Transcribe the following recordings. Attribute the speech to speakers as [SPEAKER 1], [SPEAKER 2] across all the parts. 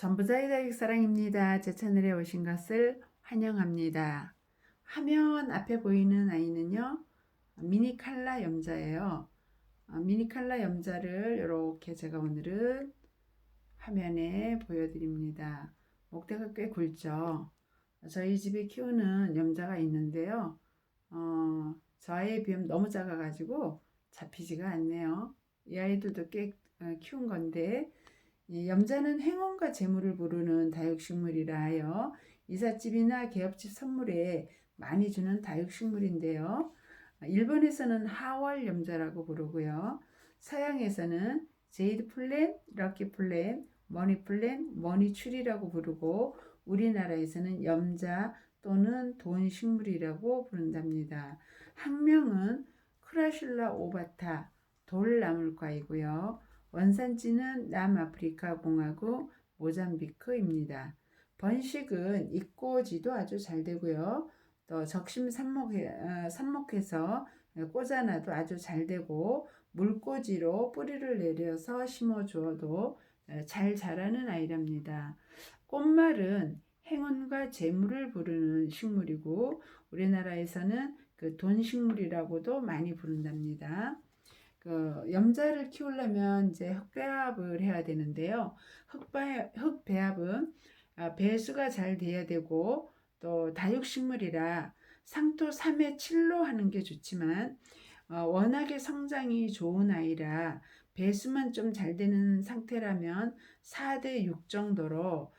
[SPEAKER 1] 전부자의 사랑입니다. 제 채널에 오신 것을 환영합니다. 화면 앞에 보이는 아이는요, 미니 칼라 염자예요. 미니 칼라 염자를 이렇게 제가 오늘은 화면에 보여드립니다. 목대가 꽤 굵죠. 저희 집에 키우는 염자가 있는데요. 저에 비하면 너무 작아가지고 잡히지가 않네요. 이 아이들도 꽤 키운 건데, 염자는 행운과 재물을 부르는 다육식물이라 하여 이삿집이나 개업집 선물에 많이 주는 다육식물인데요. 일본에서는 하월 염자라고 부르고요. 서양에서는 제이드 플랜, 럭키 플랜, 머니 플랜, 머니 추리라고 부르고 우리나라에서는 염자 또는 돈식물이라고 부른답니다. 학명은 크라슐라 오바타, 돌나물과이고요. 원산지는 남아프리카 공화국 모잠비크입니다. 번식은 입꼬지도 아주 잘 되고요. 또 적심 삽목해서 꽂아놔도 아주 잘 되고 물꽂이로 뿌리를 내려서 심어주어도 잘 자라는 아이랍니다. 꽃말은 행운과 재물을 부르는 식물이고 우리나라에서는 그 돈식물이라고도 많이 부른답니다. 염자를 키우려면 이제 흙배합을 해야 되는데요. 흙배합은 배수가 잘 돼야 되고 또 다육식물이라 상토 3에 7로 하는 게 좋지만 워낙에 성장이 좋은 아이라 배수만 좀 잘 되는 상태라면 4대 6 정도로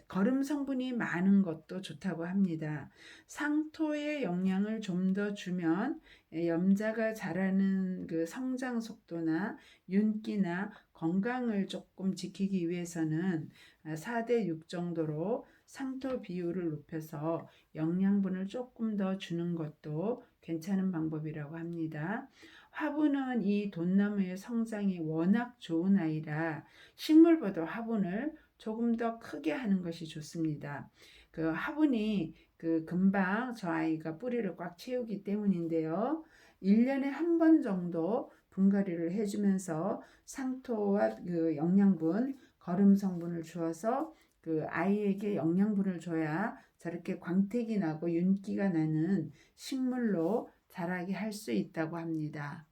[SPEAKER 1] 거름 성분이 많은 것도 좋다고 합니다. 상토의 영양을 좀 더 주면 염자가 자라는 그 성장 속도나 윤기나 건강을 조금 지키기 위해서는 4대 6 정도로 상토 비율을 높여서 영양분을 조금 더 주는 것도 괜찮은 방법이라고 합니다. 화분은 이 돈나무의 성장이 워낙 좋은 아이라 식물보다 화분을 조금 더 크게 하는 것이 좋습니다. 그 화분이 금방 저 아이가 뿌리를 꽉 채우기 때문인데요. 1년에 한 번 정도 분갈이를 해주면서 상토와 그 영양분, 거름 성분을 주어서 그 아이에게 영양분을 줘야 저렇게 광택이 나고 윤기가 나는 식물로 자라게 할 수 있다고 합니다.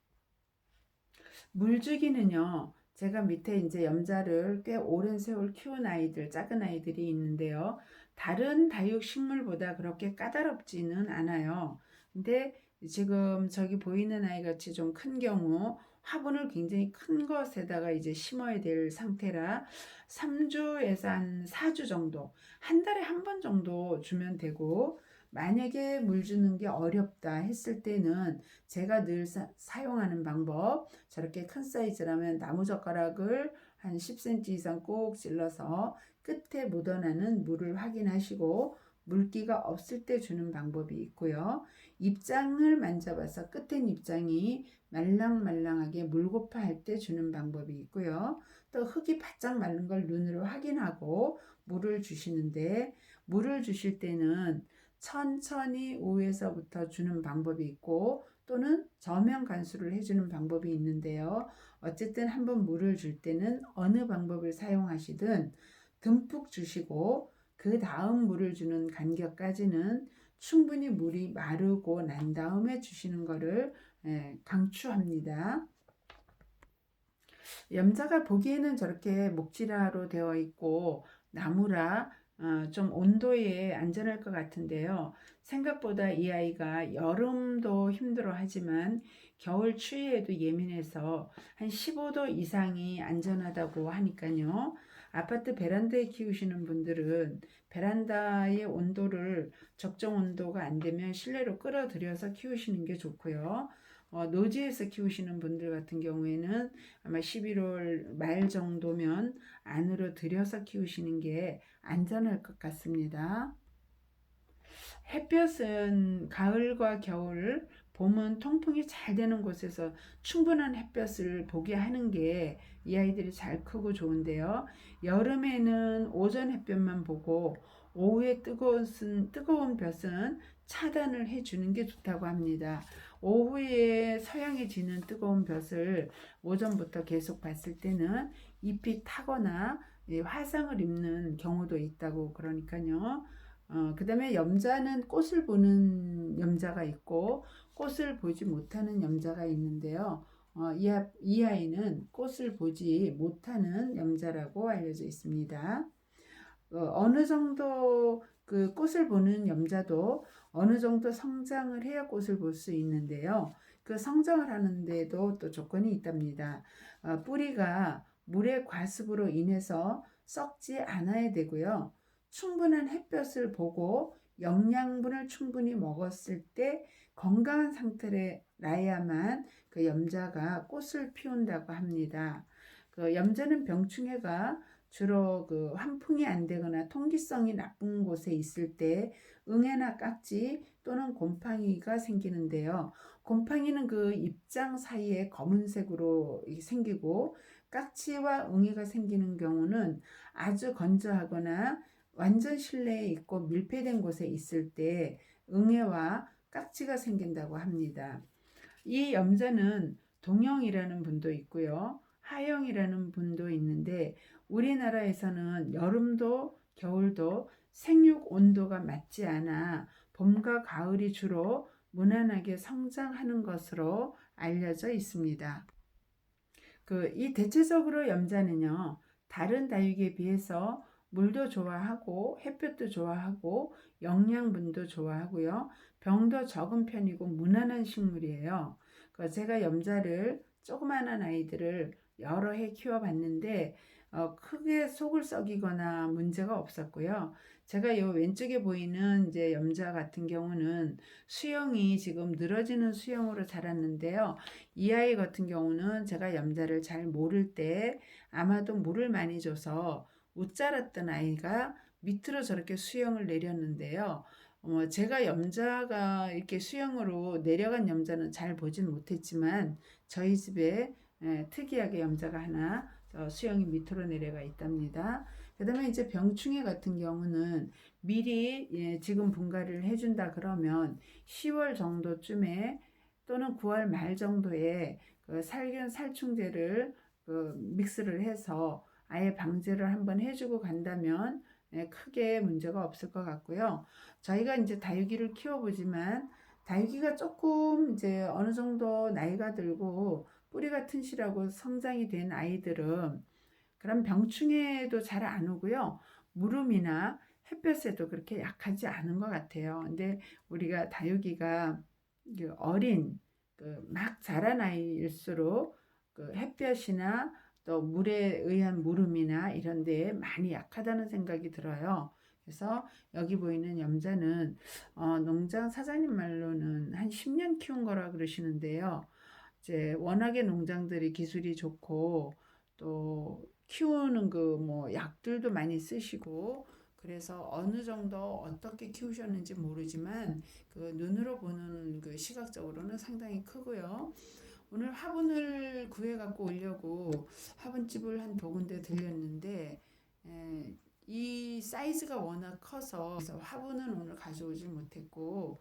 [SPEAKER 1] 물주기는요, 제가 밑에 이제 염자를 꽤 오랜 세월 키운 아이들, 작은 아이들이 있는데요. 다른 다육식물보다 그렇게 까다롭지는 않아요. 근데 지금 저기 보이는 아이 같이 좀 큰 경우 화분을 굉장히 큰 것에다가 이제 심어야 될 상태라 3주에서 한 4주 정도, 한 달에 한 번 정도 주면 되고, 만약에 물 주는 게 어렵다 했을 때는 제가 늘 사용하는 방법, 저렇게 큰 사이즈라면 나무젓가락을 한 10cm 이상 꼭 찔러서 끝에 묻어나는 물을 확인하시고 물기가 없을 때 주는 방법이 있고요. 입장을 만져봐서 끝엔 입장이 말랑말랑하게 물고파 할 때 주는 방법이 있고요. 또 흙이 바짝 마른 걸 눈으로 확인하고 물을 주시는데, 물을 주실 때는 천천히 우에서부터 주는 방법이 있고 또는 저면 간수를 해주는 방법이 있는데요. 어쨌든 한번 물을 줄 때는 어느 방법을 사용하시든 듬뿍 주시고 그 다음 물을 주는 간격까지는 충분히 물이 마르고 난 다음에 주시는 것을 강추합니다. 염자가 보기에는 저렇게 목질화로 되어 있고 나무라 좀 온도에 안전할 것 같은데요. 생각보다 이 아이가 여름도 힘들어 하지만 겨울 추위에도 예민해서 한 15도 이상이 안전하다고 하니까요. 아파트 베란다에 키우시는 분들은 베란다의 온도를 적정 온도가 안 되면 실내로 끌어들여서 키우시는 게 좋고요. 노지에서 키우시는 분들 같은 경우에는 아마 11월 말 정도면 안으로 들여서 키우시는 게 안전할 것 같습니다. 햇볕은 가을과 겨울, 봄은 통풍이 잘 되는 곳에서 충분한 햇볕을 보게 하는 게 이 아이들이 잘 크고 좋은데요. 여름에는 오전 햇볕만 보고 오후에 뜨거운 볕은 차단을 해주는 게 좋다고 합니다. 오후에 서양해지는 뜨거운 볕을 오전부터 계속 봤을 때는 잎이 타거나 화상을 입는 경우도 있다고 그러니까요. 그다음에 염자는 꽃을 보는 염자가 있고 꽃을 보지 못하는 염자가 있는데요. 이 아이는 꽃을 보지 못하는 염자라고 알려져 있습니다. 어느 정도 그 꽃을 보는 염자도 어느 정도 성장을 해야 꽃을 볼 수 있는데요. 그 성장을 하는데도 또 조건이 있답니다. 뿌리가 물의 과습으로 인해서 썩지 않아야 되고요. 충분한 햇볕을 보고 영양분을 충분히 먹었을 때 건강한 상태라야만 그 염자가 꽃을 피운다고 합니다. 그 염자는 병충해가 주로 그 환풍이 안 되거나 통기성이 나쁜 곳에 있을 때 응애나 깍지 또는 곰팡이가 생기는데요. 곰팡이는 그 입장 사이에 검은색으로 생기고 깍지와 응애가 생기는 경우는 아주 건조하거나 완전 실내에 있고 밀폐된 곳에 있을 때 응애와 깍지가 생긴다고 합니다. 이 염자는 동형이라는 분도 있고요. 하형이라는 분도 있는데 우리나라에서는 여름도 겨울도 생육 온도가 맞지 않아 봄과 가을이 주로 무난하게 성장하는 것으로 알려져 있습니다. 이 대체적으로 염자는요, 다른 다육이에 비해서 물도 좋아하고 햇볕도 좋아하고 영양분도 좋아하고요. 병도 적은 편이고 무난한 식물이에요. 제가 염자를 조그마한 아이들을 여러 해 키워봤는데 크게 속을 썩이거나 문제가 없었고요. 제가 요 왼쪽에 보이는 이제 염자 같은 경우는 수영이 지금 늘어지는 수영으로 자랐는데요. 이 아이 같은 경우는 제가 염자를 잘 모를 때 아마도 물을 많이 줘서 웃자랐던 아이가 밑으로 저렇게 수영을 내렸는데요. 제가 염자가 이렇게 수영으로 내려간 염자는 잘 보진 못했지만 저희 집에 특이하게 염자가 하나 수영이 밑으로 내려가 있답니다. 그 다음에 이제 병충해 같은 경우는 미리 지금 분갈이를 해준다 그러면 10월 정도쯤에 또는 9월 말 정도에 그 살균 살충제를 믹스를 해서 아예 방제를 한번 해주고 간다면 크게 문제가 없을 것 같고요. 저희가 이제 다육이를 키워보지만 다육이가 조금 이제 어느 정도 나이가 들고 뿌리가 튼실하고 성장이 된 아이들은 그런 병충해도 잘 안 오고요. 무름이나 햇볕에도 그렇게 약하지 않은 것 같아요. 근데 우리가 다육이가 어린 막 자란 아이일수록 햇볕이나 또 물에 의한 무름이나 이런 데에 많이 약하다는 생각이 들어요. 그래서 여기 보이는 염자는 농장 사장님 말로는 한 10년 키운 거라 그러시는데요. 이제 워낙에 농장들이 기술이 좋고 또 키우는 그 뭐 약들도 많이 쓰시고 그래서 어느 정도 어떻게 키우셨는지 모르지만 그 눈으로 보는 그 시각적으로는 상당히 크고요. 오늘 화분을 구해 갖고 오려고 화분집을 한 두 군데 들렸는데 이 사이즈가 워낙 커서 그래서 화분은 오늘 가져오질 못했고